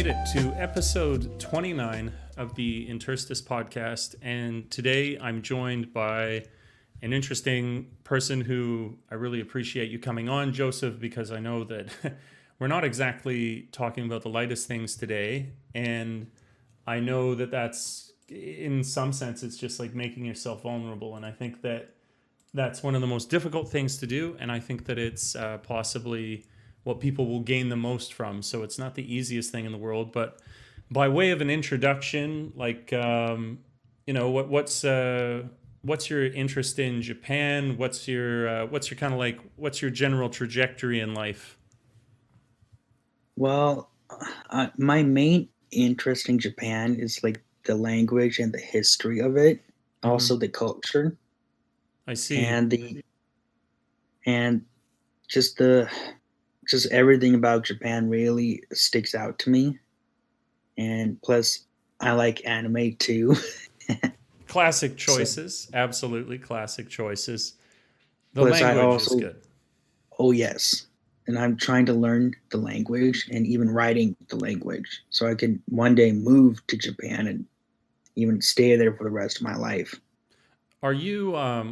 made it to episode 29 of the Interstice podcast, and today I'm joined by an interesting person who I really appreciate you coming on, Joseph, because I know that we're not exactly talking about the lightest things today, and I know that that's, in some sense, it's just like making yourself vulnerable, and I think that that's one of the most difficult things to do, and I think that it's possibly what people will gain the most from. So it's not the easiest thing in the world, but by way of an introduction, like what's your interest in Japan? What's your kind of like what's your general trajectory in life? Well, my main interest in Japan is like the language and the history of it, also the culture, I see. and just everything about Japan really sticks out to me. And plus, I like anime too. Classic choices, absolutely classic choices. The Plus, language is good. Oh yes, and I'm trying to learn the language and even writing the language, so I can one day move to Japan and even stay there for the rest of my life. Are you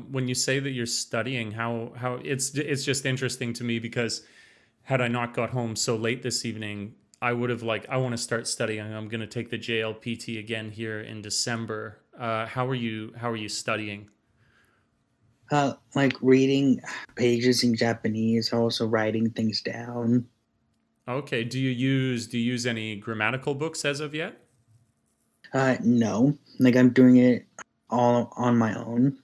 when you say that you're studying? How it's just interesting to me because had I not got home so late this evening, I would have I want to start studying. I'm going to take the JLPT again here in December. How are you studying? Like reading pages in Japanese, also writing things down. Okay. Do you use any grammatical books as of yet? No, like I'm doing it all on my own.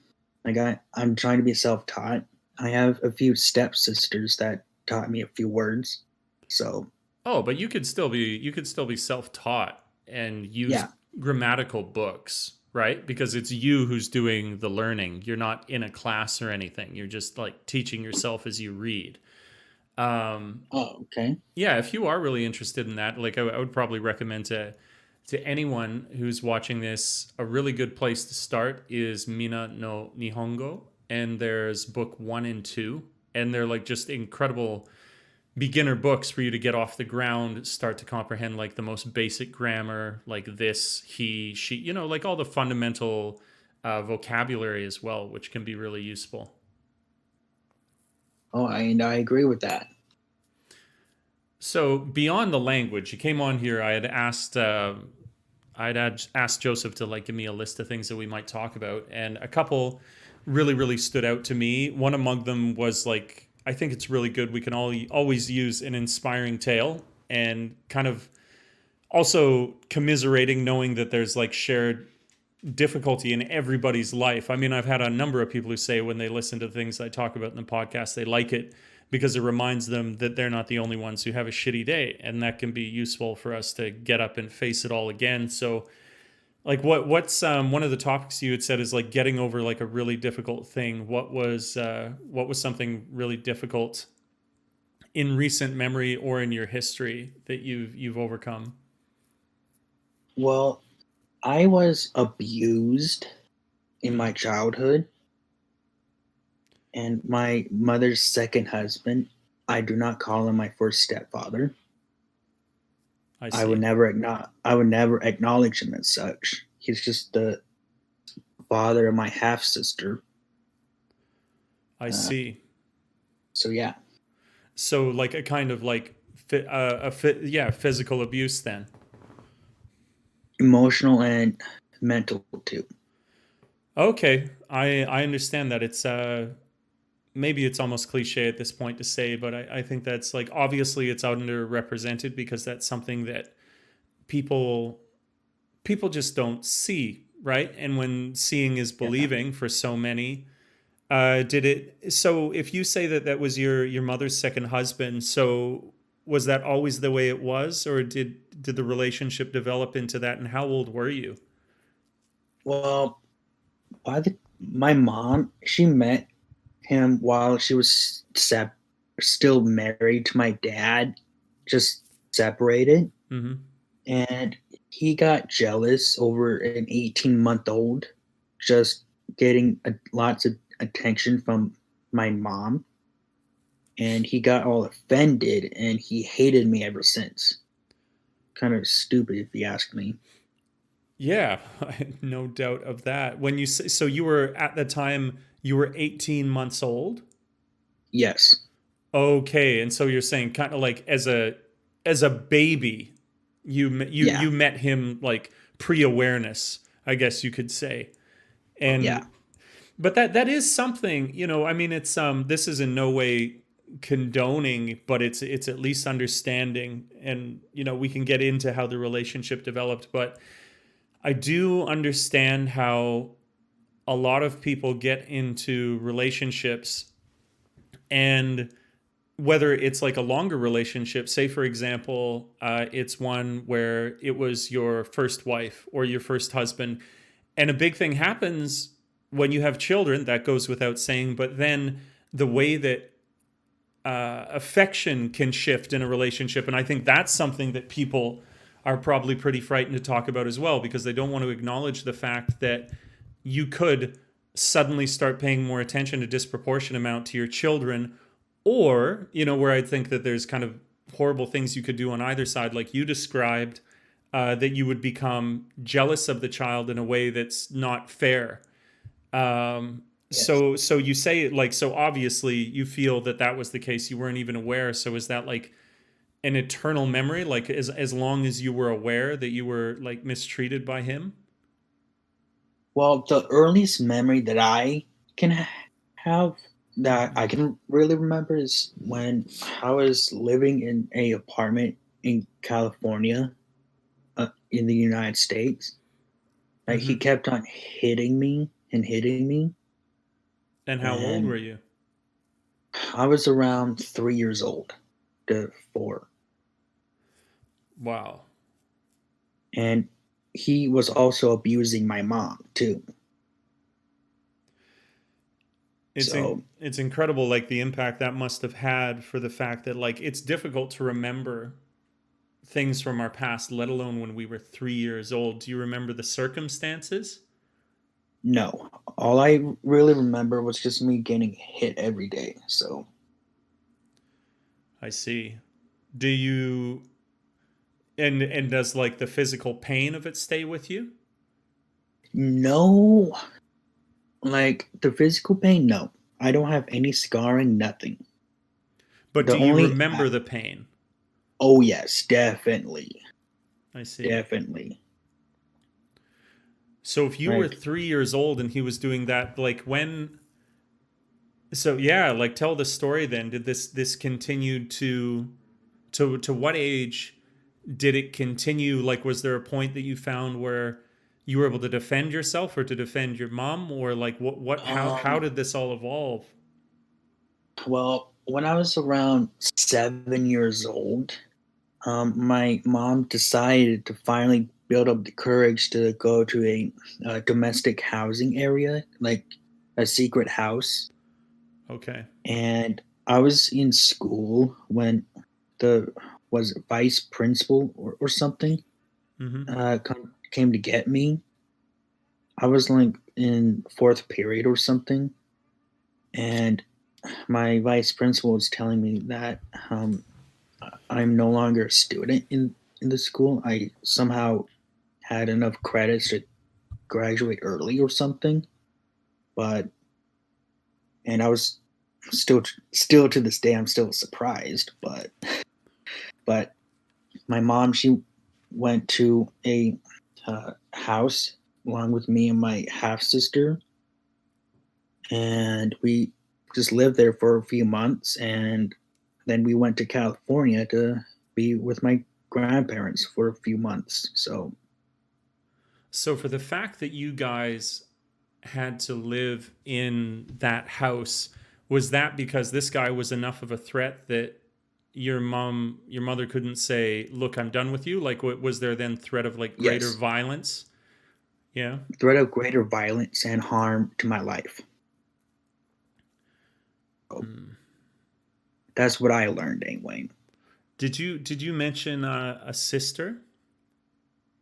Like I'm trying to be self-taught. I have a few stepsisters that taught me a few words. So. Oh, but you could still be self-taught and use grammatical books, right? Because it's you who's doing the learning. You're not in a class or anything. You're just like teaching yourself as you read. Okay. Yeah, if you are really interested in that, like I would probably recommend to anyone who's watching this, a really good place to start is Mina no Nihongo, and there's book 1 and 2, and they're like just incredible beginner books for you to get off the ground, start to comprehend like the most basic grammar, like this, he, she, like all the fundamental vocabulary as well, which can be really useful. Oh, and I agree with that. So beyond the language, you came on here. I had asked Joseph to like give me a list of things that we might talk about, and a couple really stood out to me. One among them was like, I think it's really good. We can always use an inspiring tale, and kind of also commiserating, knowing that there's like shared difficulty in everybody's life. I mean, I've had a number of people who say when they listen to things I talk about in the podcast, they like it because it reminds them that they're not the only ones who have a shitty day, and that can be useful for us to get up and face it all again. So like what's one of the topics you had said is like getting over like a really difficult thing. What was something really difficult in recent memory or in your history that you've overcome? Well, I was abused in my childhood, and my mother's second husband, I do not call him my first stepfather. I would never acknowledge him as such. He's just the father of my half sister. I see. So yeah. So like a kind of like physical abuse then. Emotional and mental too. Okay, I understand that. It's maybe it's almost cliche at this point to say, but I think that's like, obviously it's underrepresented because that's something that people just don't see, right? And when seeing is believing for so many, so if you say that was your mother's second husband, so was that always the way it was, or did the relationship develop into that, and how old were you? Well, my mom, she met him while she was still married to my dad, just separated. Mm-hmm. And he got jealous over an 18-month-old just getting lots of attention from my mom. And he got all offended, and he hated me ever since. kind of stupid if you ask me. Yeah, no doubt of that. When you say, so you were at the time you were 18 months old? Yes. Okay, and so you're saying kind of like as a baby, Yeah. you met him like pre-awareness, I guess you could say. Yeah. And but that is something, I mean it's this is in no way condoning, but it's at least understanding, and we can get into how the relationship developed, but I do understand how a lot of people get into relationships, and whether it's like a longer relationship, say for example, it's one where it was your first wife or your first husband, and a big thing happens when you have children, that goes without saying, but then the way that affection can shift in a relationship. And I think that's something that people are probably pretty frightened to talk about as well, because they don't want to acknowledge the fact that you could suddenly start paying more attention, a disproportionate amount, to your children, or where I think that there's kind of horrible things you could do on either side, like you described, that you would become jealous of the child in a way that's not fair. Yes. So you say, like, so obviously you feel that was the case, you weren't even aware. So is that like an eternal memory, like as long as you were aware that you were like mistreated by him? Well, the earliest memory that I can have that I can really remember is when I was living in a apartment in California, in the United States. Like, he Mm-hmm. kept on hitting me and hitting me, And how old were and you? I was around 3 years old to 4, Wow. and he was also abusing my mom too. So It's incredible, like the impact that must have had, for the fact that like it's difficult to remember things from our past, let alone when we were 3 years old. Do you remember the circumstances? no, all I really remember was just me getting hit every day. So I see. Do you and does like the physical pain of it stay with you? no, like the physical pain, no. I don't have any scarring, nothing. But The do you only remember the pain? oh yes, definitely, I see. definitely. So if you were Like 3 years old and he was doing that, like when, so yeah, like tell the story then. Did this continue to what age did it continue? Like, was there a point that you found where you were able to defend yourself or to defend your mom, or like what how um did this all evolve? well, when I was around 7 years old, my mom decided to finally build up the courage to go to a domestic housing area, like a secret house. Okay. And I was in school when the was it vice principal or something Mm-hmm. came to get me. I was like in fourth period or something, and my vice principal was telling me that I'm no longer a student in the school. I somehow had enough credits to graduate early or something, but and I was still to this day I'm still surprised, but my mom, she went to a house along with me and my half sister, and we just lived there for a few months, and then we went to California to be with my grandparents for a few months. So So for the fact that you guys had to live in that house, was that because this guy was enough of a threat that your mother couldn't say, "Look, I'm done with you"? Like, was there then threat of like greater yes, violence? Yeah. threat of greater violence and harm to my life. So Hmm. that's what I learned anyway. Did you mention a sister,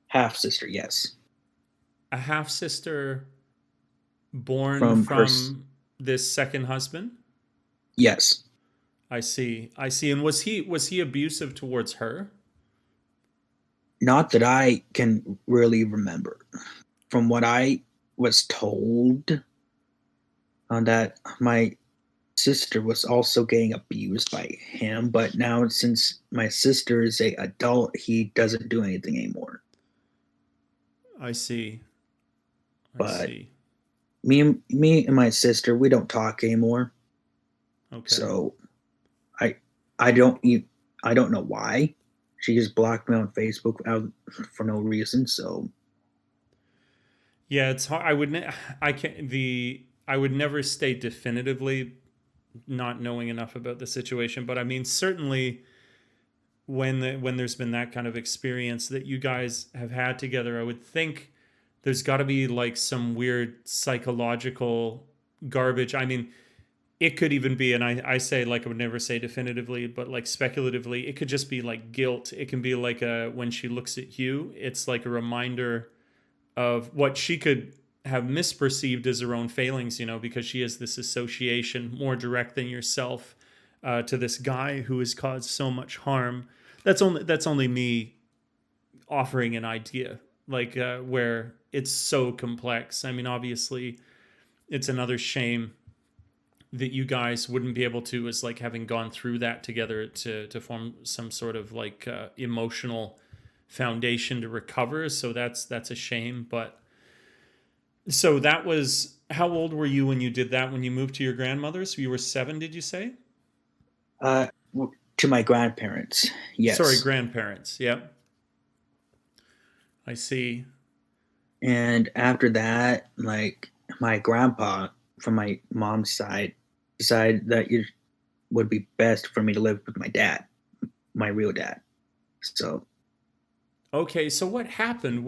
Half sister, yes, a half sister born from her. from this second husband? Yes, I see. I see. And was he abusive towards her? Not that I can really remember. From what I was told, that my sister was also getting abused by him, but now since my sister is a adult, he doesn't do anything anymore. I see. But me and my sister, we don't talk anymore. Okay. So I don't know why. She just blocked me on Facebook for no reason. So yeah, it's hard. I would never state definitively, not knowing enough about the situation, but I mean certainly when there's been that kind of experience that you guys have had together, I would think there's got to be like some weird psychological garbage. I mean, it could even be, and I say, like, I would never say definitively, but like speculatively, it could just be like guilt. It can be like when she looks at Hugh, it's like a reminder of what she could have misperceived as her own failings, because she has this association more direct than yourself to this guy who has caused so much harm. That's only me offering an idea, like where it's so complex. I mean, obviously, it's another shame that you guys wouldn't be able to, as like having gone through that together, to form some sort of like emotional foundation to recover. So that's a shame. But so that was, how old were you when you did that, when you moved to your grandmother's? You were 7, did you say? To my grandparents, yes. Sorry, grandparents. Yep. I see. And after that, like, my grandpa from my mom's side decided that it would be best for me to live with my dad, my real dad. So okay, so what happened?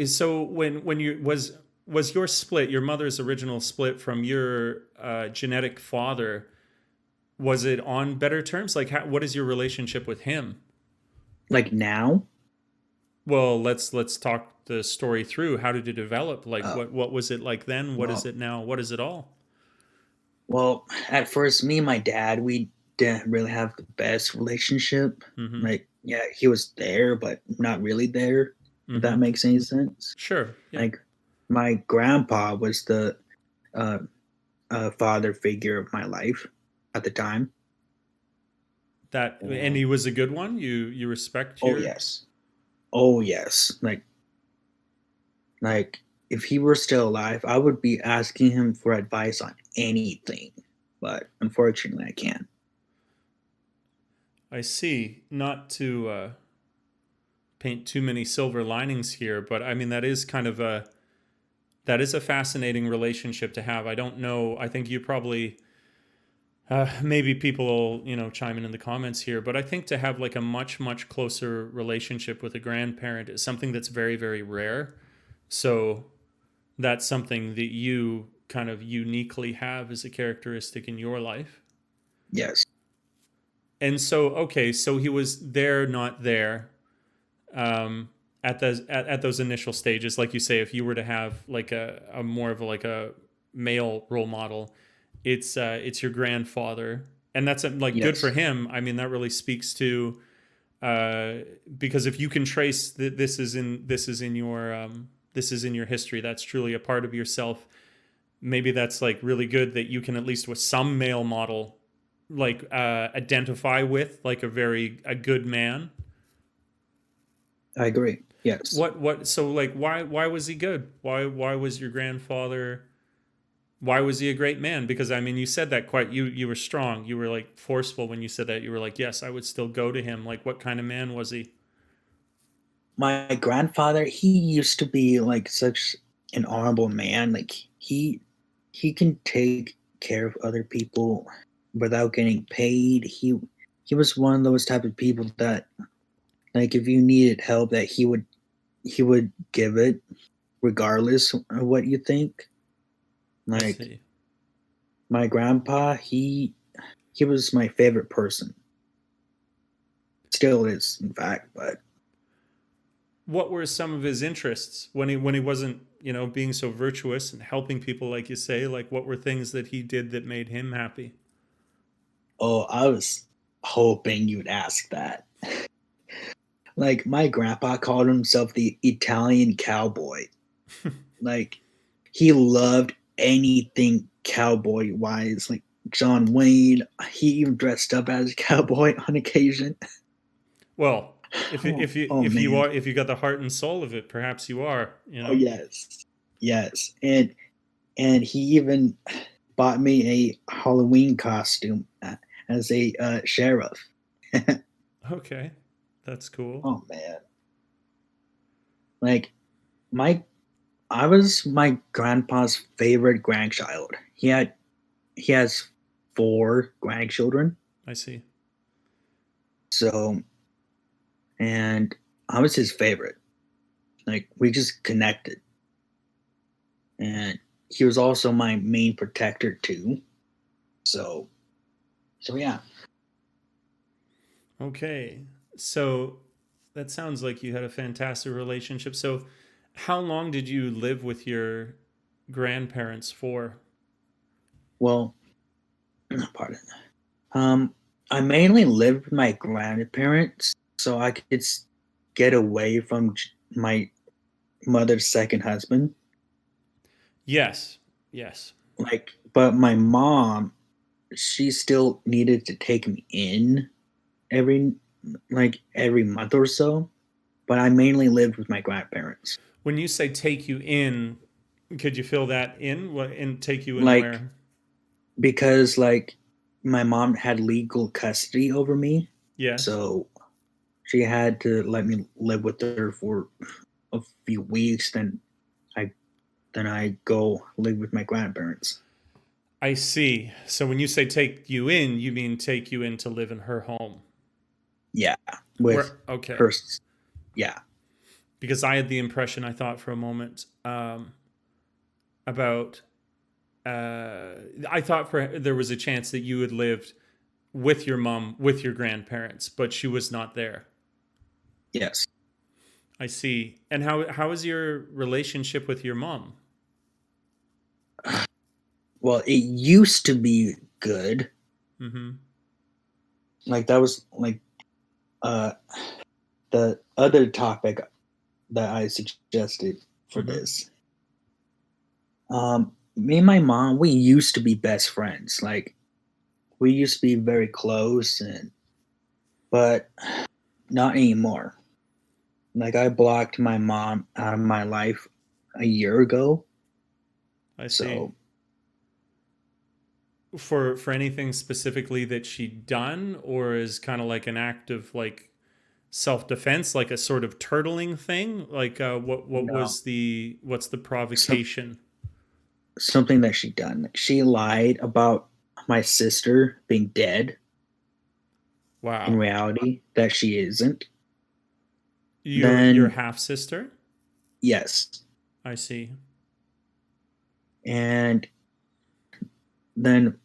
So when you was your split, your mother's original split from your genetic father, was it on better terms? Like, what is your relationship with him? Like now? Well, let's talk the story through. How did it develop? Like, what was it like then? What is it now? What is it all? Well, at first, me and my dad, we didn't really have the best relationship. Mm-hmm. Like, yeah, he was there, but not really there. Mm-hmm. If that makes any sense. Sure. Yeah. Like, my grandpa was the father figure of my life at the time. And he was a good one. You respect your... Oh yes. Like if he were still alive, I would be asking him for advice on anything, but unfortunately I can't. I see. Not to paint too many silver linings here, but I mean that is a fascinating relationship to have. I don't know. I think you probably maybe people will, chime in the comments here, but I think to have like a much, much closer relationship with a grandparent is something that's very, very rare. So that's something that you kind of uniquely have as a characteristic in your life. Yes. And so, okay, so he was there, not there, at those initial stages. Like you say, if you were to have like a more of like a male role model, it's your grandfather, and that's like good for him. I mean, that really speaks to because if you can trace that this is in your history, that's truly a part of yourself. Maybe that's like really good that you can, at least with some male model, like identify with, like a good man. I agree. Yes. So like why was he good? Why was your grandfather, why was he a great man? Because I mean, you said that quite, you were strong. You were like forceful when you said that. You were like, yes, I would still go to him. Like, what kind of man was he? My grandfather, he used to be like such an honorable man. Like he can take care of other people without getting paid. He was one of those type of people that, like, if you needed help, that he would give it regardless of what you think. Like, my grandpa, he was my favorite person. Still is, in fact. But what were some of his interests when he wasn't, being so virtuous and helping people, like you say? Like, what were things that he did that made him happy? Oh, I was hoping you'd ask that. Like my grandpa called himself the Italian cowboy. Like he loved anything cowboy wise, like John Wayne. He even dressed up as a cowboy on occasion. Well, Oh man. if you got the heart and soul of it, perhaps you are. You Oh know. yes. Yes. And he even bought me a Halloween costume as a sheriff. Okay, that's cool. Oh man. Like my I was my grandpa's favorite grandchild. He has 4 grandchildren. I see. So, and I was his favorite. Like we just connected. And he was also my main protector too. So yeah. Okay, so that sounds like you had a fantastic relationship. So, how long did you live with your grandparents for? Well, pardon. Um, I mainly lived with my grandparents, so I could get away from my mother's second husband. Yes. Yes. Like, but my mom, she still needed to take me in every every month or so. But I mainly lived with my grandparents. When you say take you in, could you fill that in? What and take you in Like where? because my mom had legal custody over me, Yes. so she had to let me live with her for a few weeks. I then I go live with my grandparents. I see. So when you say take you in, you mean take you in to live in her home. Yeah, with Where okay. her. Yeah, Because I had the impression I thought for a moment about I thought for there was a chance that you had lived with your mom with your grandparents, but she was not there. yes. I see. And how is your relationship with your mom? Well, it used to be good. Mm-hmm. Like that was like uh the other topic that I suggested for Mm-hmm. this. Me and my mom, we used to be best friends. Like we used to be very close, but not anymore. Like I blocked my mom out of my life a year ago. I see. So For anything specifically that she'd done, or is kind of like an act of like self defense, like a sort of turtling thing? Like what no, was the what's the some, provocation? something that she done. She lied about my sister being dead. In Wow. reality, that she isn't. Your Then half sister? yes, I see. and then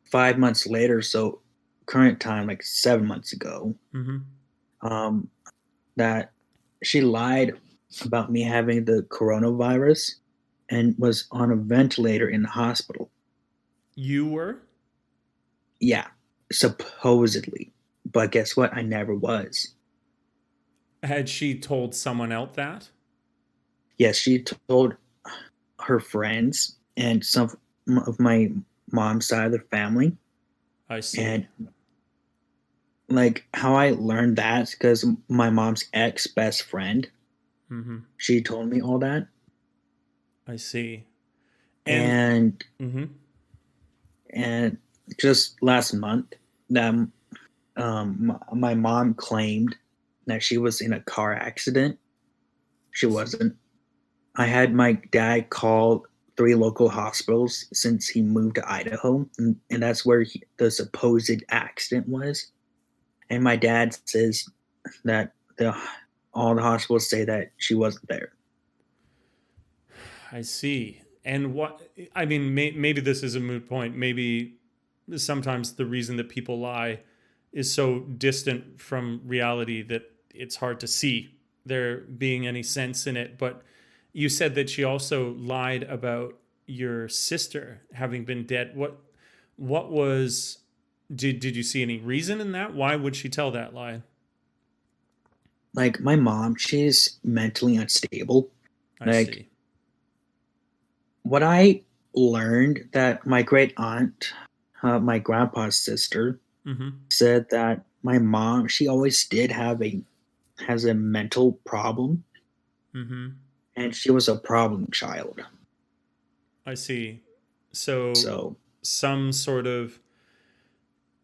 5 months later, so current time, like 7 months ago, Mm-hmm. um, that she lied about me having the coronavirus and was on a ventilator in the hospital. You were? Yeah, supposedly. But guess what? I never was. Had she told someone else that? Yes, she told her friends and some of my mom's side of the family. I see. And like how I learned that because my mom's ex best friend, Mm-hmm. she told me all that. I see. And And mm-hmm. and just last month, that my mom claimed that she was in a car accident. She I see. wasn't. I had my dad call 3 local hospitals since he moved to Idaho, and that's where the supposed accident was. And my dad says that all the hospitals say that she wasn't there. I see. And what I mean, maybe this is a moot point. Maybe sometimes the reason that people lie is so distant from reality that it's hard to see there being any sense in it. But you said that she also lied about your sister having been dead. What was did you see any reason in that? Why would she tell that lie? like my mom, she's mentally unstable. I Like see. what I learned that my great aunt, my grandpa's sister, Mm-hmm. said that my mom, she always did have a has a mental problem, Mm-hmm. and she was a problem child. I see. So So some sort of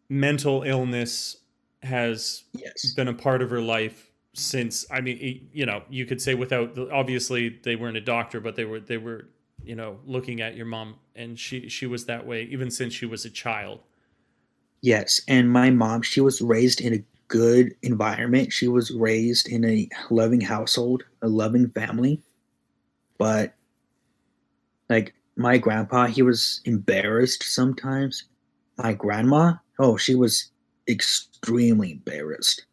mental illness has yes, been a part of her life since, I mean, you could say without, obviously they weren't a doctor, but they were looking at your mom, and she was that way even since she was a child. yes, and my mom, she was raised in a good environment. She was raised in a loving household, a loving family. But like my grandpa, he was embarrassed sometimes. My grandma, oh, she was extremely embarrassed.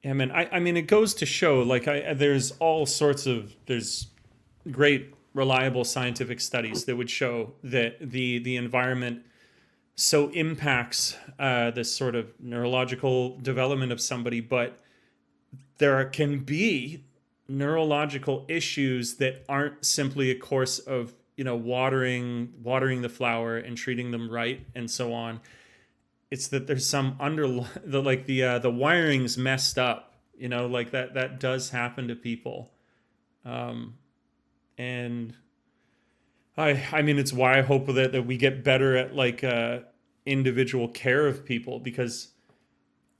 I mean, it goes to show, like, there's all sorts of, there's great reliable scientific studies that would show that the environment so impacts this sort of neurological development of somebody, but there can be neurological issues that aren't simply a course of watering the flower and treating them right and so on. It's that there's some the wiring's messed up, like that does happen to people. And I mean, it's why I hope that we get better at like individual care of people, because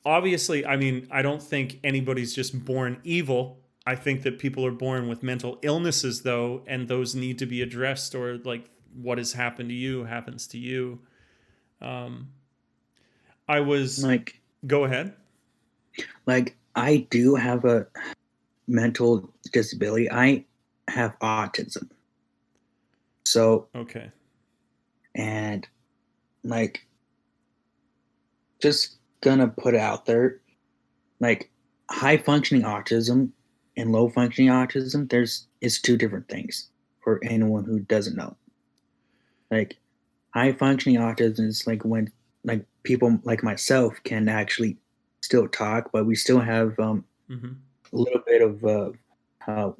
obviously, I mean, I don't think anybody's just born evil. I think that people are born with mental illnesses, though, and those need to be addressed, or like what has happened to you happens to you. Um, I was, Like go ahead. like I do have a mental disability. I have autism. So Okay. and like just gonna put it out there, like high functioning autism and low functioning autism, there's it's two different things for anyone who doesn't know. Like high functioning autism is like when like people like myself can actually still talk, but we still have Mm-hmm. a little bit of uh,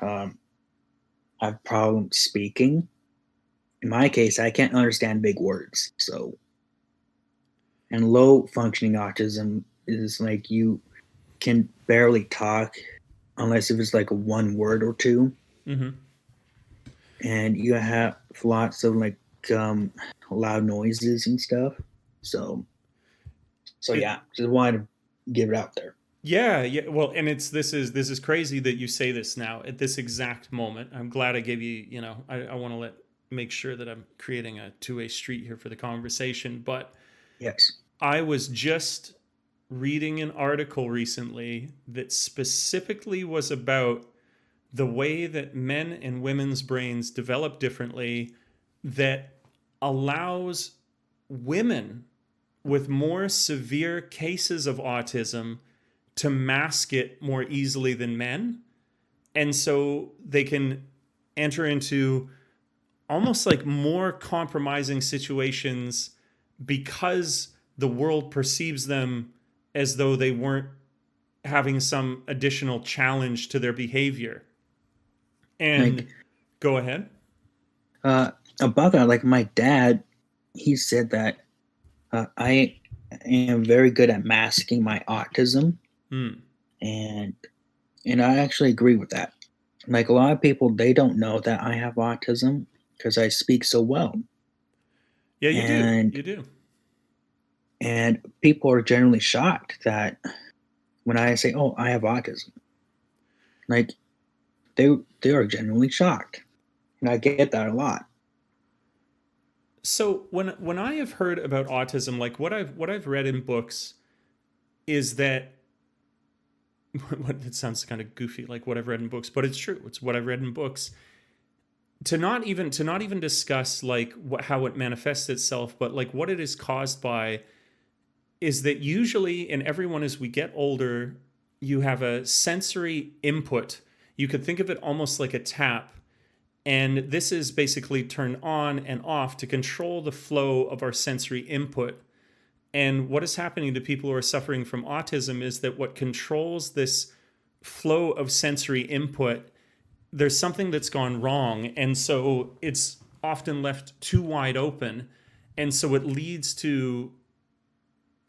um, have problems speaking. In my case, I can't understand big words. So, and low functioning autism is like you can barely talk unless if it's like a one word or two, Mm-hmm. and you have lots of like um, loud noises and stuff. So, so It yeah, just wanted to give it out there. Yeah, yeah. Well, and this is crazy that you say this now at this exact moment. I'm glad I gave you. I want to make sure that I'm creating a two-way street here for the conversation. But Yes. I was just reading an article recently that specifically was about the way that men and women's brains develop differently, that allows women with more severe cases of autism to mask it more easily than men. And so they can enter into almost like more compromising situations because the world perceives them as though they weren't having some additional challenge to their behavior. Like And go ahead. uh, about that, like my dad, he said that I am very good at masking my autism, Hmm. and I actually agree with that. Like a lot of people, they don't know that I have autism because I speak so well, Yeah, you do. and You do. people are generally shocked that when I say, "Oh, I have autism," like they are genuinely shocked, and I get that a lot. So when I have heard about autism, like what I've read in books is that what it sounds kind of goofy, like what I've read in books, but it's true. It's what I've read in books. To not even discuss like how it manifests itself, but like what it is caused by, is that usually in everyone as we get older, you have a sensory input. You could think of it almost like a tap, and this is basically turned on and off to control the flow of our sensory input. And what is happening to people who are suffering from autism is that what controls this flow of sensory input, there's something that's gone wrong. And so it's often left too wide open. And so it leads to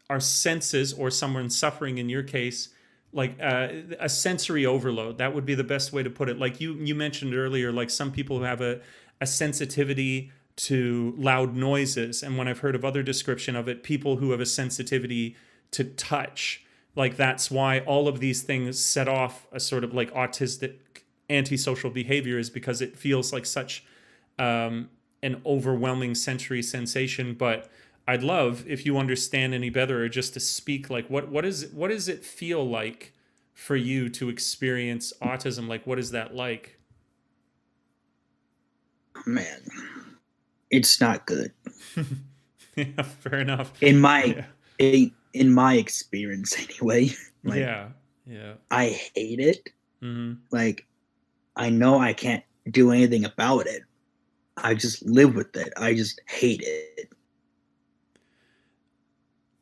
our senses, or someone suffering in your case, like a sensory overload. That would be the best way to put it. Like you mentioned earlier, like some people who have a sensitivity to loud noises. And when I've heard of other description of it, people who have a sensitivity to touch, like that's why all of these things set off a sort of like autistic antisocial behavior, is because it feels like such an overwhelming sensory sensation. But I'd love if you understand any better, or just to speak, like what does it feel like for you to experience autism? Like, what is that like? Man, it's not good. Yeah, fair enough. In my experience, anyway. Like, yeah. I hate it. Mm-hmm. Like, I know I can't do anything about it. I just live with it. I just hate it.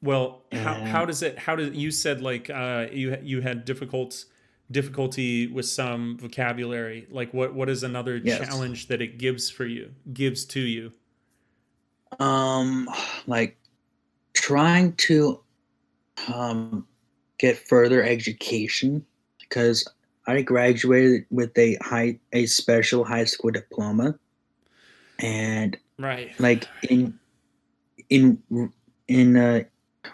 Well, how does you said like you had difficulty with some vocabulary? Like what is another challenge that it gives to you? Like trying to get further education, because I graduated with a special high school diploma, and right, like in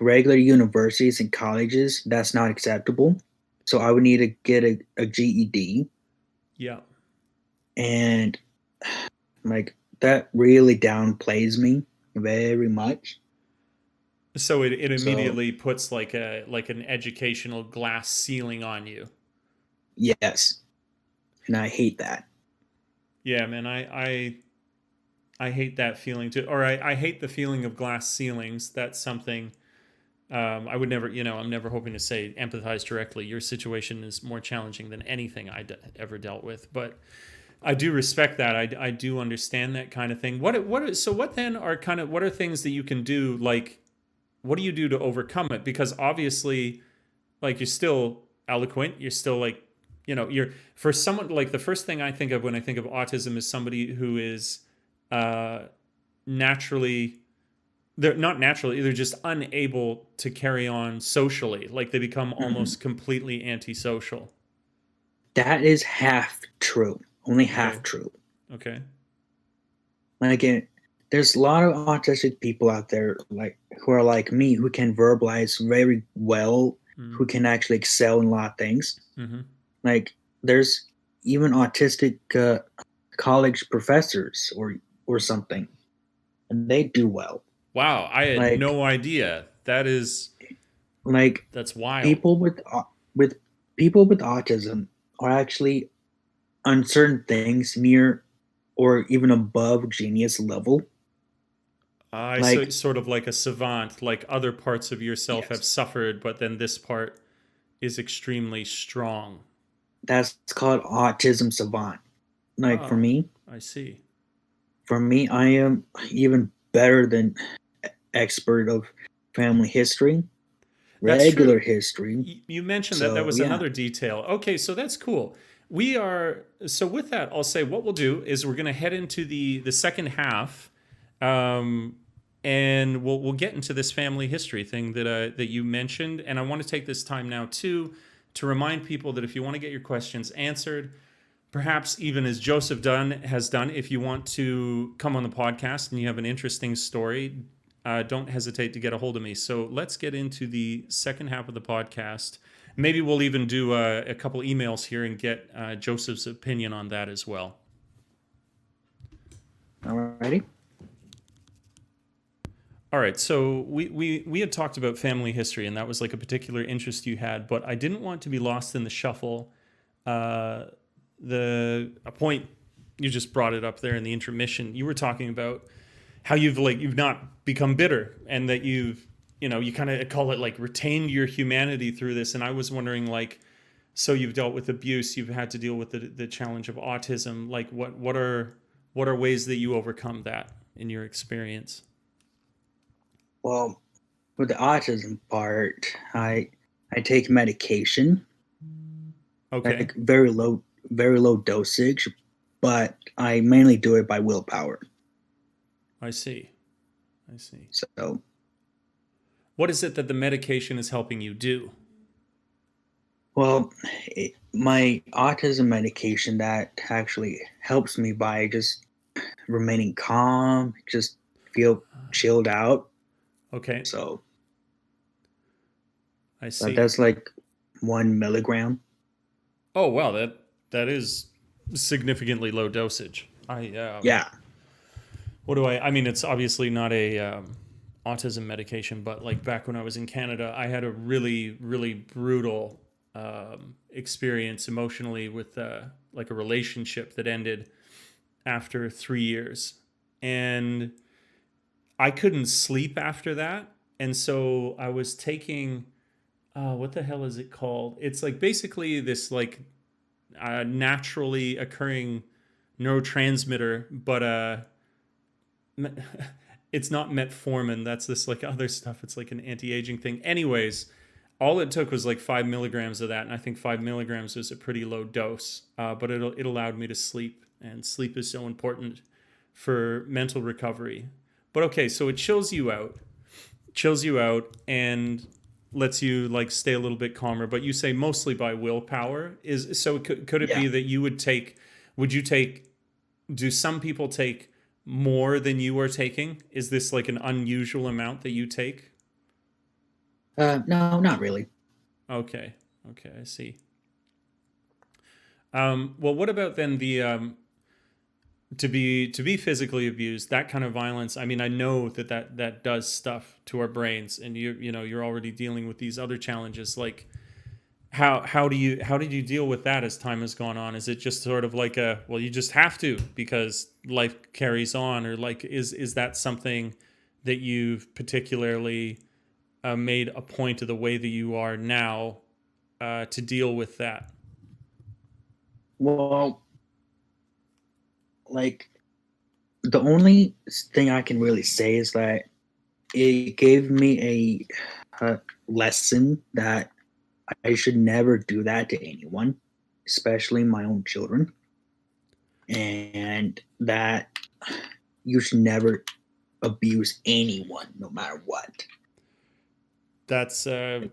regular universities and colleges, that's not acceptable. So I would need to get a GED. Yeah. And like that really downplays me very much. So it immediately puts like an educational glass ceiling on you. Yes. And I hate that. Yeah, man, I hate that feeling too. Or I hate the feeling of glass ceilings. That's something I would never, I'm never hoping to say empathize directly. Your situation is more challenging than anything I ever dealt with. But I do respect that. I do understand that kind of thing. What then are what are things that you can do? Like, what do you do to overcome it? Because obviously, like, you're still eloquent. You're still like, you're, for someone, like, the first thing I think of when I think of autism is somebody who is naturally, they're not naturally, they're just unable to carry on socially. Like they become almost completely antisocial. That is half true. Only half true. Okay. Like, there's a lot of autistic people out there, like, who are like me, who can verbalize very well, who can actually excel in a lot of things. Like, there's even autistic college professors or something, and they do well. Wow, I had no idea. That is like, that's wild. People with autism are actually on certain things near or even above genius level. So sort of like a savant, like other parts of yourself have suffered, but then this part is extremely strong. That's called autism savant. Like, for me, I see. For me, I am even better than expert of family history, regular history. You mentioned that was another detail. Okay, so that's cool. So with that, I'll say what we'll do is we're going to head into the second half, and we'll get into this family history thing that you mentioned. And I want to take this time now to remind people that if you want to get your questions answered, perhaps even as Joseph has done, if you want to come on the podcast and you have an interesting story, don't hesitate to get a hold of me. So let's get into the second half of the podcast. Maybe we'll even do a couple emails here and get Joseph's opinion on that as well. Alrighty. All right, so we had talked about family history, and that was like a particular interest you had, but I didn't want to be lost in the shuffle. A point you just brought it up there in the intermission. You were talking about how you've not become bitter, and that you kind of call it like retained your humanity through this. And I was wondering, like, so you've dealt with abuse, you've had to deal with the challenge of autism. Like, what are ways that you overcome that in your experience? Well, with the autism part, I take medication, Okay. like very low dosage, but I mainly do it by willpower. I see. So, What is it that the medication is helping you do? well, my autism medication that actually helps me by just remaining calm, just feel chilled out. Okay. So I see. that's like 1 milligram. Oh wow, that is significantly low dosage. Yeah. What do I mean, it's obviously not a autism medication, but like back when I was in Canada, I had a really really brutal experience emotionally with like a relationship that ended after 3 years, and I couldn't sleep after that. And so I was taking what the hell is it called? It's like basically this like naturally occurring neurotransmitter, but it's not metformin. That's this like other stuff. It's like an anti-aging thing. Anyways, all it took was like 5 milligrams of that, and I think 5 milligrams was a pretty low dose. But it allowed me to sleep, and sleep is so important for mental recovery. But okay, so it chills you out, and lets you like stay a little bit calmer. But you say mostly by willpower. Is so could it Yeah. be that you would take? Would you take? Do some people take more than you are taking? Is this like an unusual amount that you take? No, not really. Okay, I see. Well, what about then the to be physically abused, that kind of violence? I mean, I know that does stuff to our brains, and you're already dealing with these other challenges. Like, how did you deal with that as time has gone on? Is it just sort of like a, well, you just have to because life carries on, or like is that something that you've particularly made a point of the way that you are now to deal with that? Well, like the only thing I can really say is that it gave me a lesson that I should never do that to anyone, especially my own children, and that you should never abuse anyone, no matter what. That's that's a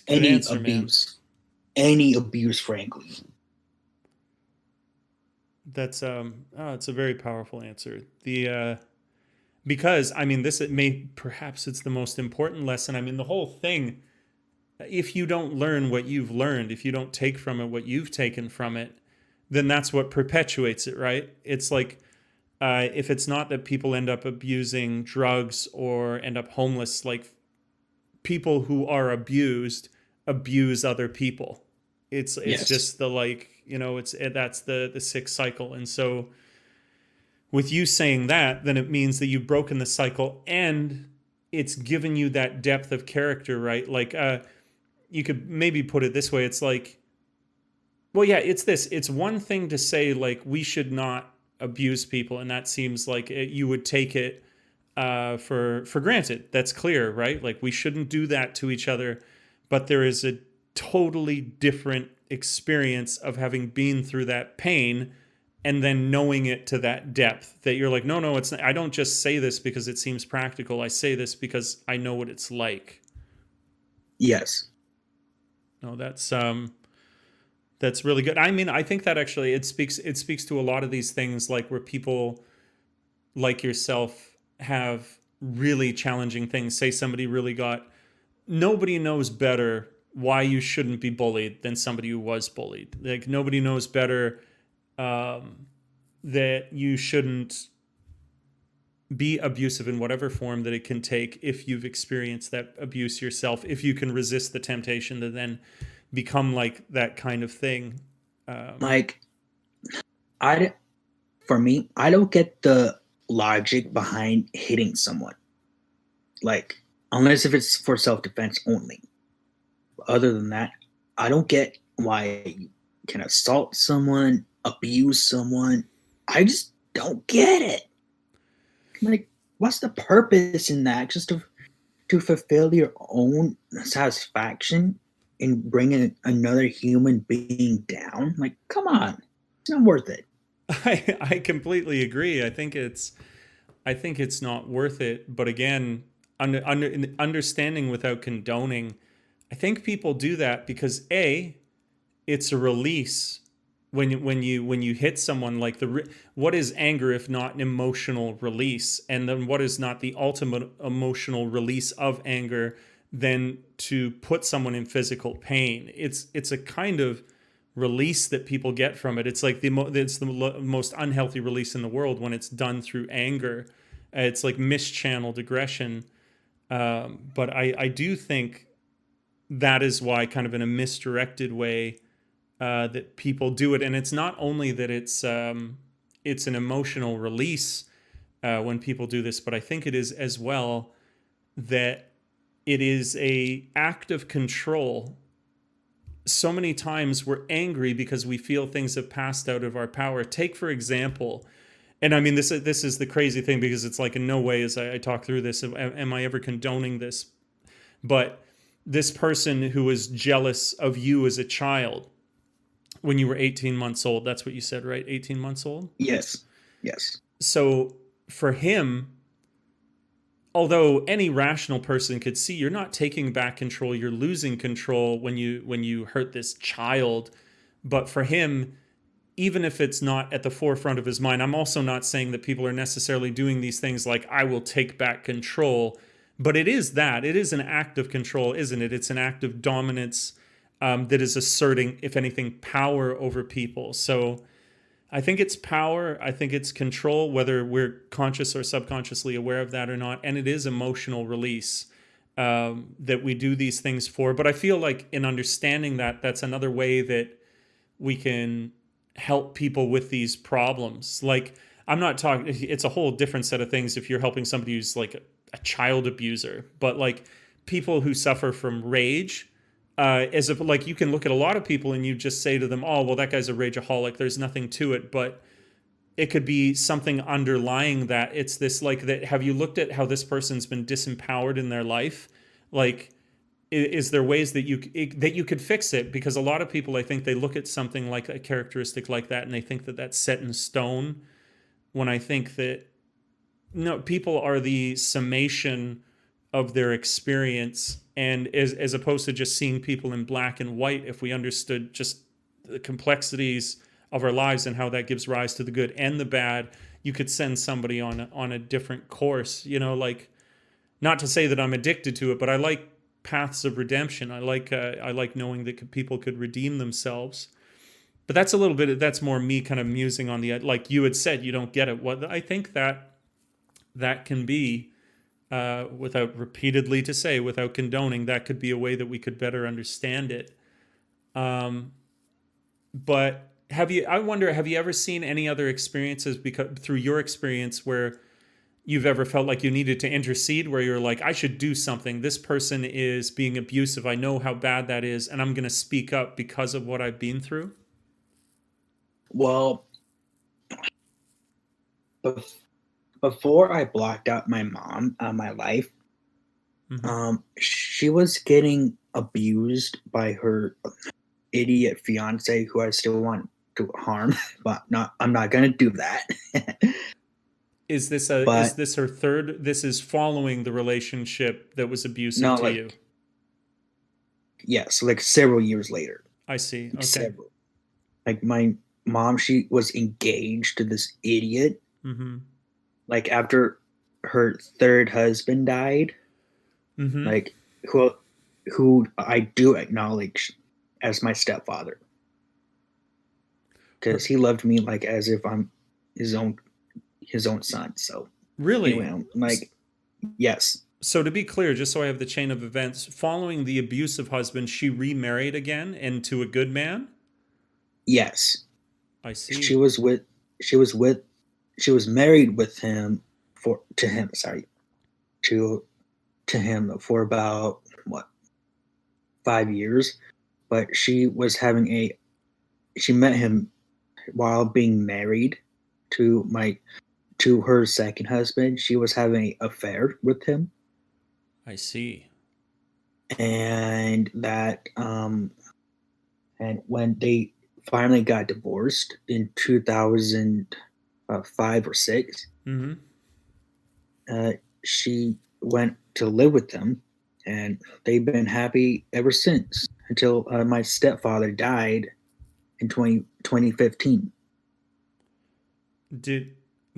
good Any answer, man. abuse, any abuse, frankly. That's it's a very powerful answer. The because I mean, this, it may, perhaps it's the most important lesson. I mean, the whole thing, if you don't learn what you've learned, if you don't take from it what you've taken from it, then that's what perpetuates it, right? It's like if it's not that people end up abusing drugs or end up homeless, like people who are abused abuse other people. It's Yes. just the, like, that's the sick cycle. And so with you saying that, then it means that you've broken the cycle, and it's given you that depth of character, right? Like you could maybe put it this way. It's like, well, yeah, it's one thing to say like we should not abuse people, and that seems like you would take it for granted. That's clear, right? Like we shouldn't do that to each other. But there is a totally different experience of having been through that pain and then knowing it to that depth that you're like, no, it's not, I don't just say this because it seems practical. I say this because I know what it's like. Yes. No, that's really good. I mean, I think that actually it speaks to a lot of these things, like where people like yourself have really challenging things. Say somebody really got, nobody knows better why you shouldn't be bullied than somebody who was bullied. Like nobody knows better that you shouldn't be abusive in whatever form that it can take if you've experienced that abuse yourself, if you can resist the temptation to then become like that kind of thing. Like, I, for me, I don't get the logic behind hitting someone. Like, unless if it's for self-defense only. Other than that, I don't get why you can assault someone, abuse someone. I just don't get it. Like, what's the purpose in that? Just to fulfill your own satisfaction in bringing another human being down. Like, come on, it's not worth it. I completely agree. I think it's not worth it. But again, understanding without condoning, I think people do that because it's a release. When you hit someone, like what is anger if not an emotional release, and then what is not the ultimate emotional release of anger than to put someone in physical pain? It's a kind of release that people get from it. It's like it's the most unhealthy release in the world when it's done through anger. It's like mischanneled aggression. But I do think that is why, kind of in a misdirected way, that people do it. And it's not only that it's an emotional release when people do this, but I think it is as well that it is a act of control. So many times we're angry because we feel things have passed out of our power. Take, for example, and I mean, this is the crazy thing, because it's like in no way as I talk through this, am I ever condoning this? But this person who was jealous of you as a child when you were 18 months old, that's what you said, right? 18 months old? Yes. So for him, although any rational person could see you're not taking back control, you're losing control when you hurt this child. But for him, even if it's not at the forefront of his mind, I'm also not saying that people are necessarily doing these things like, I will take back control. But it is an act of control, isn't it? It's an act of dominance that is asserting, if anything, power over people. So I think it's power. I think it's control, whether we're conscious or subconsciously aware of that or not. And it is emotional release that we do these things for. But I feel like in understanding that, that's another way that we can help people with these problems. Like, I'm not talking, it's a whole different set of things if you're helping somebody who's like a child abuser. But like people who suffer from rage, as if like you can look at a lot of people and you just say to them, oh, well, that guy's a rageaholic, there's nothing to it. But it could be something underlying that. It's this like that. Have you looked at how this person's been disempowered in their life? Like, is there ways that you could fix it? Because a lot of people, I think, they look at something like a characteristic like that and they think that that's set in stone, when I think that no, people are the summation of their experience. And as opposed to just seeing people in black and white, if we understood just the complexities of our lives and how that gives rise to the good and the bad, you could send somebody on a different course. You know, like, not to say that I'm addicted to it, but I like paths of redemption. I like knowing that people could redeem themselves. But that's a little bit, that's more me kind of musing on the, like you had said, you don't get it. What I think that can be, without repeatedly to say, without condoning, that could be a way that we could better understand it. But have you ever seen any other experiences through your experience where you've ever felt like you needed to intercede, where you're like, I should do something. This person is being abusive. I know how bad that is, and I'm going to speak up because of what I've been through? Well, before I blocked out my mom out of my life, she was getting abused by her idiot fiance, who I still want to harm, but I'm not going to do that. Is this her third? This is following the relationship that was abusive to you? Yes, like several years later. I see. Okay. Several. Like my mom, she was engaged to this idiot. Mm-hmm. Like after her third husband died, like who I do acknowledge as my stepfather, because he loved me like as if I'm his own son. So really, anyway, like, yes. So to be clear, just so I have the chain of events, following the abusive husband, she remarried again and to a good man? Yes. I see. She was married with him to him for about 5 years, but she met him while being married to her second husband. She was having an affair with him. I see. And that and when they finally got divorced in 2005 or 6, Mm-hmm. she went to live with them, and they've been happy ever since until my stepfather died in 2015.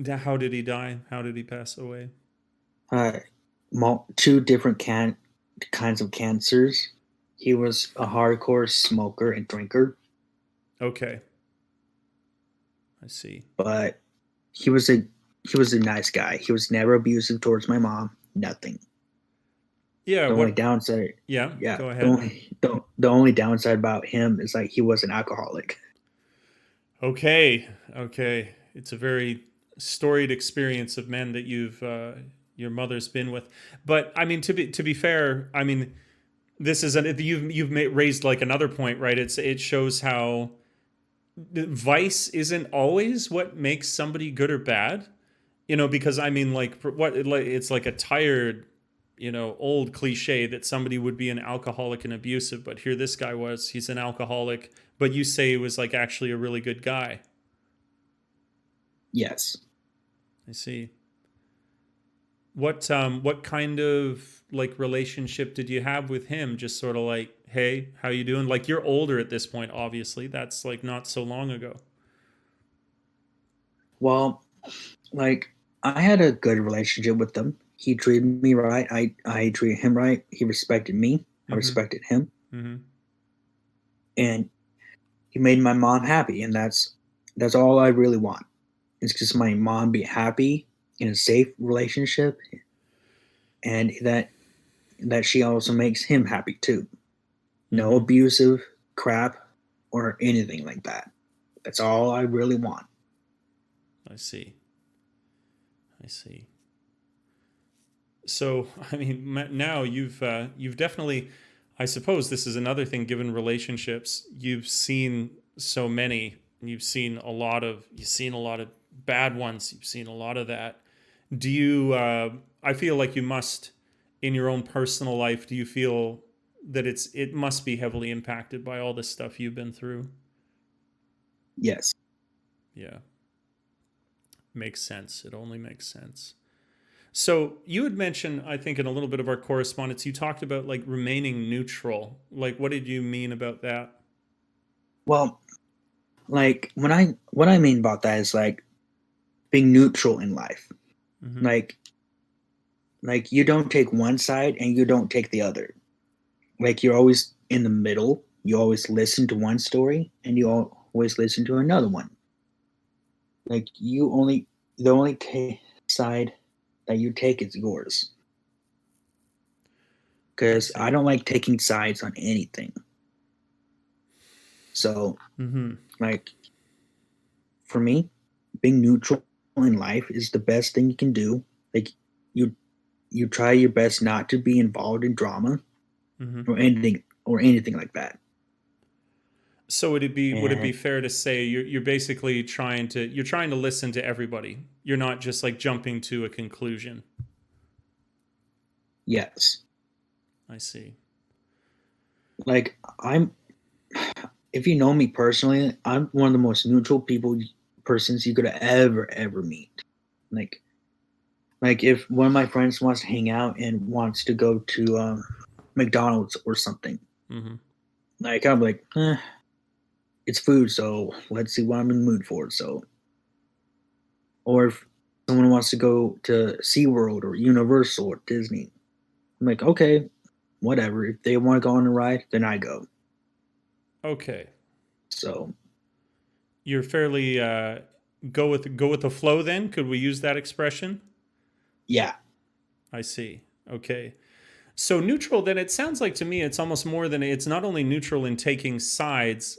How did he die? How did he pass away? uh, Two different kinds of cancers. He was a hardcore smoker and drinker, Okay. I see. but he was a nice guy. He was never abusive towards my mom. Nothing. Yeah, The only what downside, yeah, yeah, go ahead. the only downside about him is like he was an alcoholic. Okay. Okay. It's a very storied experience of men that your mother's been with. But I mean, to be fair, I mean, this is raised like another point, right? It shows how vice isn't always what makes somebody good or bad, because I mean, like, it's like a tired, old cliche that somebody would be an alcoholic and abusive, but here this guy he's an alcoholic, but you say he was like actually a really good guy. Yes. I see. What kind of like relationship did you have with him? Just sort of like, hey, how you doing? Like, you're older at this point, obviously. That's like not so long ago. Well, like I had a good relationship with them. He treated me right. I treated him right. He respected me. I Mm-hmm. respected him, Mm-hmm. and he made my mom happy. And that's all I really want. It's just my mom be happy in a safe relationship, and that she also makes him happy too. No Mm-hmm. abusive crap or anything like that. That's all I really want. I see. I see. So, I mean, now you've definitely, I suppose this is another thing. Given relationships, you've seen so many, and you've seen a lot of bad ones. You've seen a lot of that. Do you? I feel like you must, in your own personal life. Do you feel that it must be heavily impacted by all this stuff you've been through? Yes. Yeah, makes sense. It only makes sense. So you had mentioned, I think, in a little bit of our correspondence, you talked about like remaining neutral. Like, what did you mean about that? Well, like what I mean about that is like being neutral in life. Mm-hmm. Like you don't take one side and you don't take the other. Like you're always in the middle. You always listen to one story and you always listen to another one. Like the only side that you take is yours. I Because I see. don't like taking sides on anything. So, Mm-hmm. like, for me, being neutral in life is the best thing you can do. Like, you you try your best not to be involved in drama Mm-hmm. or anything like that. So would it be And fair to say you're basically trying to listen to everybody? You're not just like jumping to a conclusion. yes, I see. like I'm. If you know me personally, I'm one of the most neutral persons you could ever meet. Like, if one of my friends wants to hang out and wants to go to McDonald's or something, Mm-hmm. like I'm like, it's food, so let's see what I'm in the mood for. So, or if someone wants to go to SeaWorld or Universal or Disney, I'm like, okay, whatever. If they want to go on a ride, then I go. Okay. So, You're fairly go with the flow. Then could we use that expression? yeah, I see. Okay. So neutral, then it sounds like to me it's almost more than it's not only neutral in taking sides,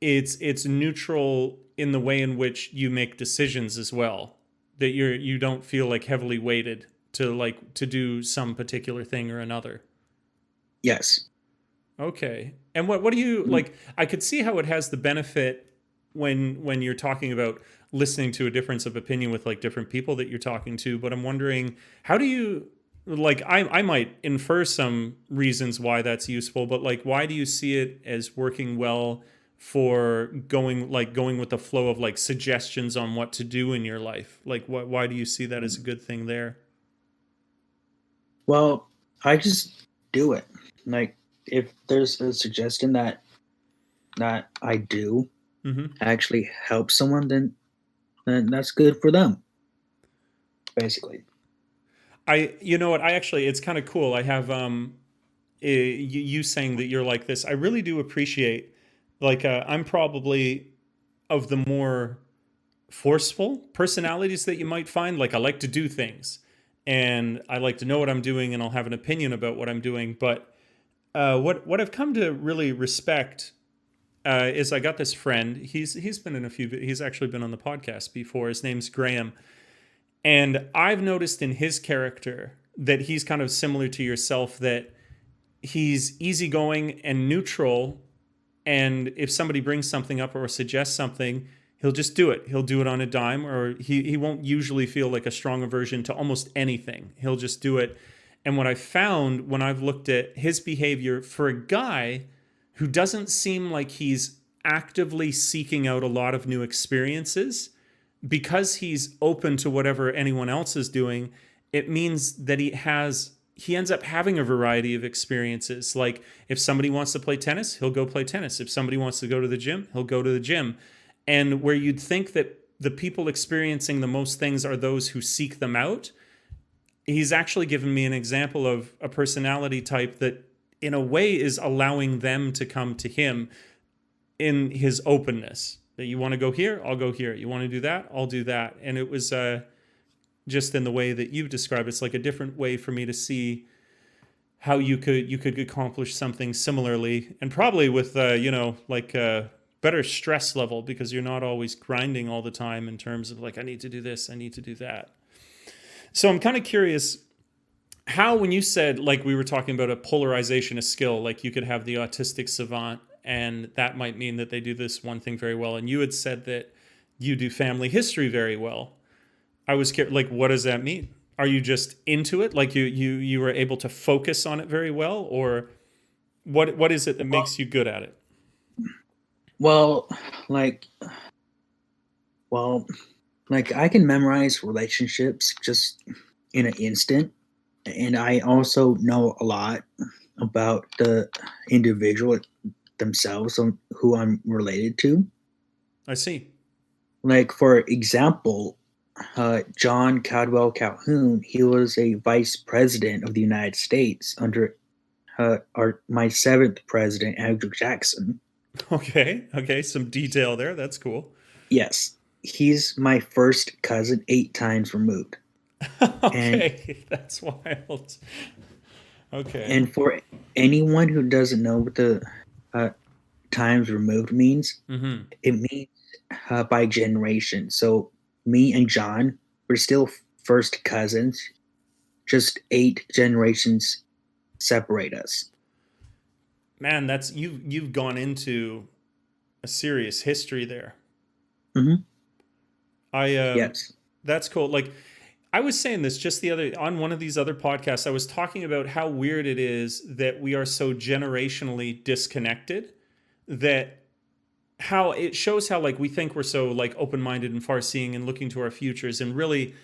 it's neutral in the way in which you make decisions as well. That you don't feel like heavily weighted to do some particular thing or another. yes, Okay. And what do you like? I could see how it has the benefit when you're talking about listening to a difference of opinion with like different people that you're talking to, but I'm wondering how do you like I might infer some reasons why that's useful, but like why do you see it as working well for going with the flow of like suggestions on what to do in your life? Like why do you see that as a good thing there? Well, I just do it. Like if there's a suggestion that I do actually help someone, then that's good for them. Basically. You know what, I actually, it's kind of cool. I have you saying that you're like this. I really do appreciate, like, I'm probably of the more forceful personalities that you might find. Like, I like to do things and I like to know what I'm doing and I'll have an opinion about what I'm doing. But what I've come to really respect is I got this friend. He's been in a few. He's actually been on the podcast before. His name's Graham, and I've noticed in his character that he's kind of similar to yourself. That he's easygoing and neutral, and if somebody brings something up or suggests something, he'll just do it. He'll do it on a dime, or he won't usually feel like a strong aversion to almost anything. He'll just do it. And what I found when I've looked at his behavior for a guy who doesn't seem like he's actively seeking out a lot of new experiences, because he's open to whatever anyone else is doing, it means that he ends up having a variety of experiences. Like if somebody wants to play tennis, he'll go play tennis. If somebody wants to go to the gym, he'll go to the gym. And where you'd think that the people experiencing the most things are those who seek them out, he's actually given me an example of a personality type that in a way is allowing them to come to him in his openness. That you want to go here, I'll go here. You want to do that, I'll do that. And it was just in the way that you've described, it's like a different way for me to see how you could accomplish something similarly, and probably with better stress level, because you're not always grinding all the time in terms of like, I need to do this, I need to do that. So I'm kind of curious how, when you said, like, we were talking about a polarization of skill, like you could have the autistic savant and that might mean that they do this one thing very well, and you had said that you do family history very well. I was like, what does that mean? Are you just into it? Like you were able to focus on it very well, or what is it that makes you good at it? Well, like I can memorize relationships just in an instant, and I also know a lot about the individual themselves on who I'm related to. I see. Like for example, John Caldwell Calhoun, he was a vice president of the United States under my seventh president, Andrew Jackson. Okay, some detail there. That's cool. Yes, he's my first cousin 8 times removed. Okay, and that's wild. Okay. And for anyone who doesn't know what the times removed means, it means by generation. So me and John, we're still first cousins. Just 8 generations separate us. Man, that's you've gone into a serious history there. Yes. That's cool. Like I was saying this just the other on one of these other podcasts. I was talking about how weird it is that we are so generationally disconnected, that how it shows how like we think we're so like open-minded and far-seeing and looking to our futures and really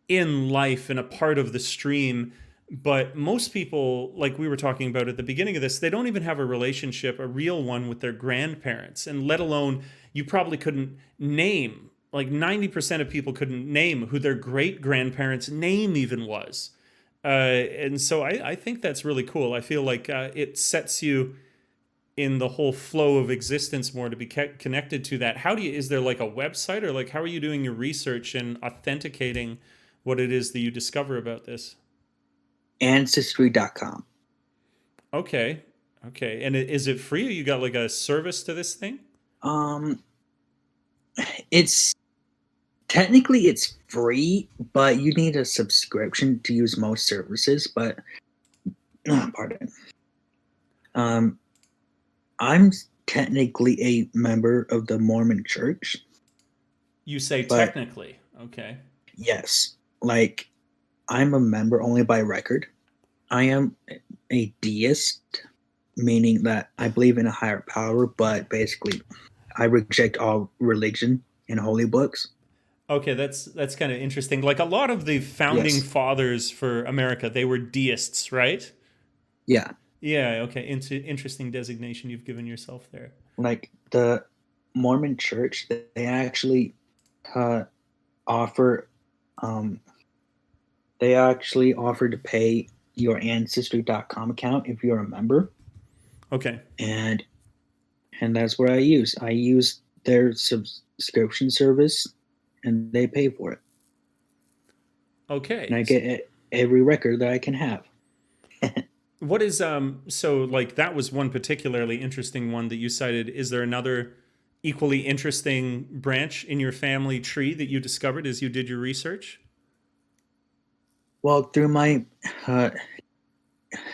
in life and a part of the stream. But most people, like we were talking about at the beginning of this, they don't even have a relationship, a real one, with their grandparents. And let alone, you probably couldn't name, like 90% of people couldn't name who their great-grandparents' name even was. And so I think that's really cool. I feel like it sets you in the whole flow of existence more to be connected to that. Is there like a website, or like how are you doing your research and authenticating what it is that you discover about this? Ancestry.com. Okay. And is it free, or you got like a service to this thing? It's technically it's free, but you need a subscription to use most services. But pardon. I'm technically a member of the Mormon Church. You say technically. Okay. Yes. Like I'm a member only by record. I am a deist, meaning that I believe in a higher power, but basically I reject all religion and holy books. Okay, that's kind of interesting. Like a lot of the founding Yes. fathers for America, they were deists, right? Yeah. Yeah, okay. Interesting designation you've given yourself there. Like the Mormon church, they actually uh, offer um, they actually offer to pay your ancestry.com account if you're a member. Okay. And that's what I use. I use their subscription service and they pay for it. Okay. And I get every record that I can have. What is so like that was one particularly interesting one that you cited. Is there another equally interesting branch in your family tree that you discovered as you did your research? Well, through my uh,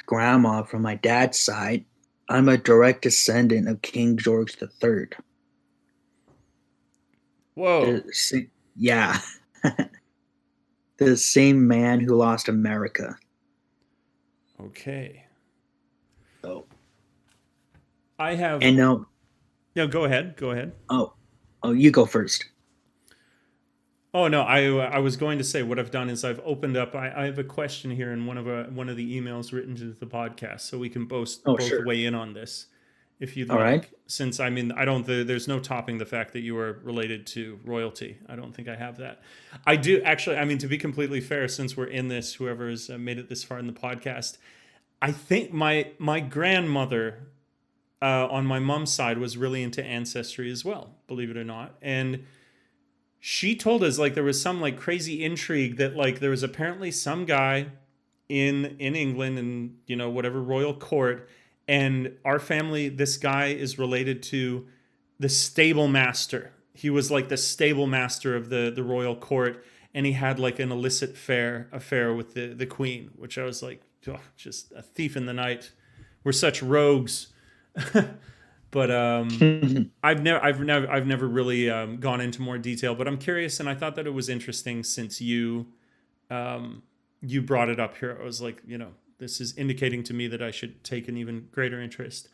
grandma from my dad's side, I'm a direct descendant of King George III. Whoa. Yeah. The same man who lost America. Okay. Oh. I have. And no. No, go ahead. Go ahead. Oh, you go first. Oh no, I was going to say what I've done is I've opened up. I have a question here in one of the emails written to the podcast, so we can both Sure. weigh in on this, if you'd All like. right. Since I mean, I don't. There's no topping the fact that you are related to royalty. I don't think I have that. I do actually. I mean, to be completely fair, since we're in this, whoever's made it this far in the podcast, I think my grandmother on my mom's side was really into ancestry as well. Believe it or not, and she told us like there was some like crazy intrigue that like there was apparently some guy in England and whatever royal court, and our family, this guy is related to the stable master. He was like the stable master of the royal court, and he had like an illicit affair with the queen, which I was like, oh, just a thief in the night. We're such rogues. But I've never really gone into more detail. But I'm curious, and I thought that it was interesting since you brought it up here. I was like, this is indicating to me that I should take an even greater interest.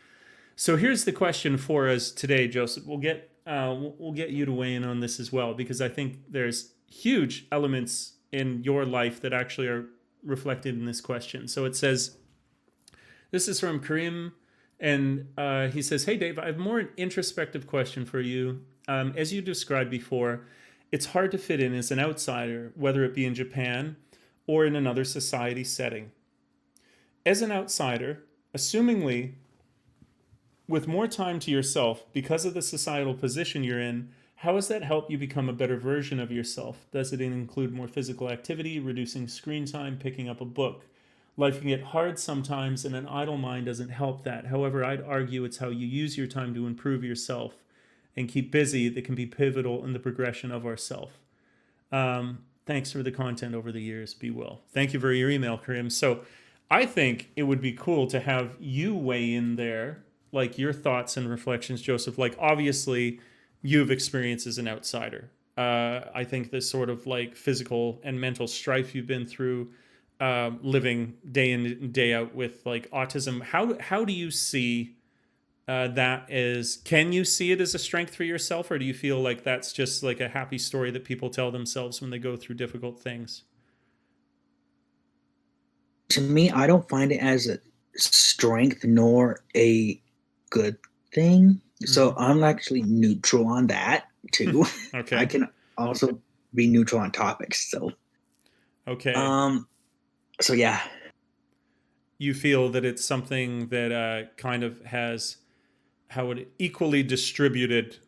So here's the question for us today, Joseph. We'll get you to weigh in on this as well, because I think there's huge elements in your life that actually are reflected in this question. So it says, this is from Karim. And he says, hey, Dave, I have more an introspective question for you. As you described before, it's hard to fit in as an outsider, whether it be in Japan or in another society setting. As an outsider, assumingly, with more time to yourself because of the societal position you're in, how has that helped you become a better version of yourself? Does it include more physical activity, reducing screen time, picking up a book? Life can get hard sometimes, and an idle mind doesn't help that. However, I'd argue it's how you use your time to improve yourself and keep busy that can be pivotal in the progression of ourself. Thanks for the content over the years. Be well. Thank you for your email, Karim. So I think it would be cool to have you weigh in there, like your thoughts and reflections, Joseph. Like, obviously, you've experienced as an outsider. I think this sort of like physical and mental strife you've been through, living day in and day out with like autism. How do you see that as? Can you see it as a strength for yourself, or do you feel like that's just like a happy story that people tell themselves when they go through difficult things? To me, I don't find it as a strength nor a good thing. So I'm actually neutral on that too. Okay. I can also be neutral on topics. So okay. So yeah. You feel that it's something that kind of has how it equally distributed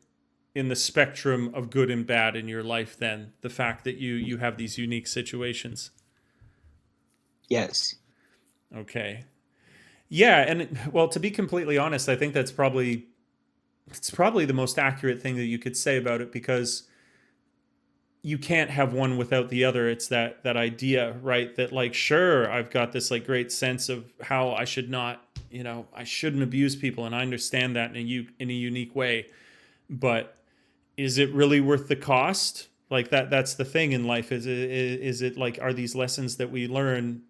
in the spectrum of good and bad in your life, then the fact that you have these unique situations. Yes. Okay. Yeah, and well, to be completely honest, I think it's probably the most accurate thing that you could say about it, because you can't have one without the other. It's that idea, right? That like, sure, I've got this like great sense of how I should not, I shouldn't abuse people, and I understand that in a unique way. But is it really worth the cost? Like that's the thing in life. Is it like, are these lessons that we learn?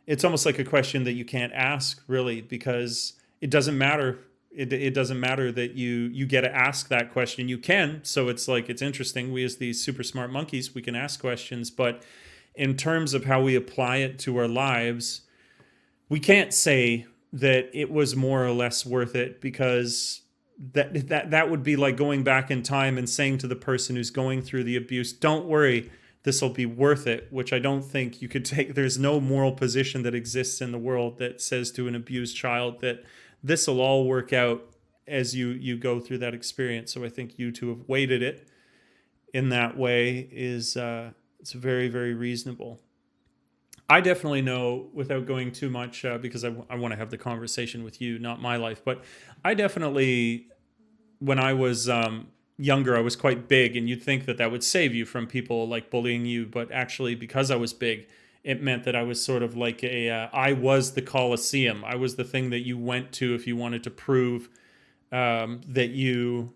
it's almost like a question that you can't ask, really, because it doesn't matter. It doesn't matter that you get to ask that question. You can, so it's like, it's interesting. We as these super smart monkeys, we can ask questions, but in terms of how we apply it to our lives, we can't say that it was more or less worth it, because that would be like going back in time and saying to the person who's going through the abuse, don't worry, this will be worth it, which I don't think you could take. There's no moral position that exists in the world that says to an abused child that this will all work out as you go through that experience. So I think you to have weighted it in that way is it's very, very reasonable. I definitely know, without going too much, because I want to have the conversation with you, not my life, but I definitely, when I was younger, I was quite big, and you'd think that would save you from people like bullying you, but actually, because I was big, it meant that I was sort of like I was the Colosseum. I was the thing that you went to if you wanted to prove that you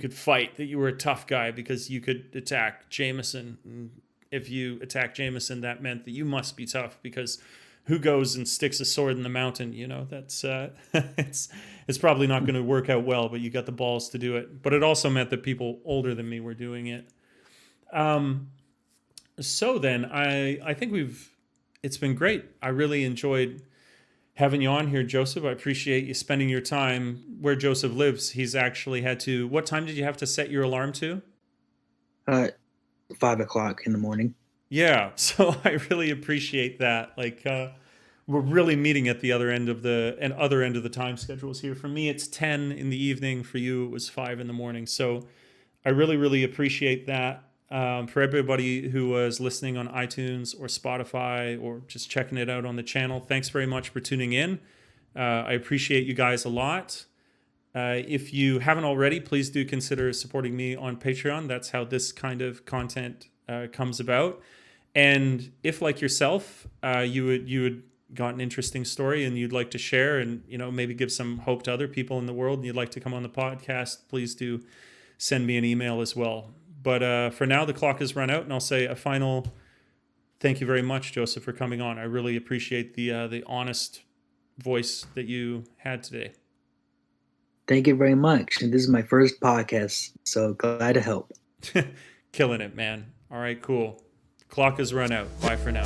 could fight, that you were a tough guy because you could attack Jameson. And if you attack Jameson, that meant that you must be tough, because who goes and sticks a sword in the mountain? That's it's probably not going to work out well, but you got the balls to do it. But it also meant that people older than me were doing it. So then I think it's been great. I really enjoyed having you on here, Joseph. I appreciate you spending your time where Joseph lives. He's actually had to, what time did you have to set your alarm to? 5:00 in the morning. Yeah. So I really appreciate that. Like, we're really meeting at the other end of the time schedules here. For me, it's 10 in the evening. For you, it was 5 in the morning. So I really, really appreciate that. For everybody who was listening on iTunes or Spotify or just checking it out on the channel, thanks very much for tuning in. I appreciate you guys a lot. If you haven't already, please do consider supporting me on Patreon. That's how this kind of content comes about. And if, like yourself, you would got an interesting story and you'd like to share and maybe give some hope to other people in the world, and you'd like to come on the podcast, please do send me an email as well. But for now, the clock has run out, and I'll say a final thank you very much, Joseph, for coming on. I really appreciate the honest voice that you had today. Thank you very much. And this is my first podcast, so glad to help. Killing it, man. All right, cool. Clock has run out. Bye for now.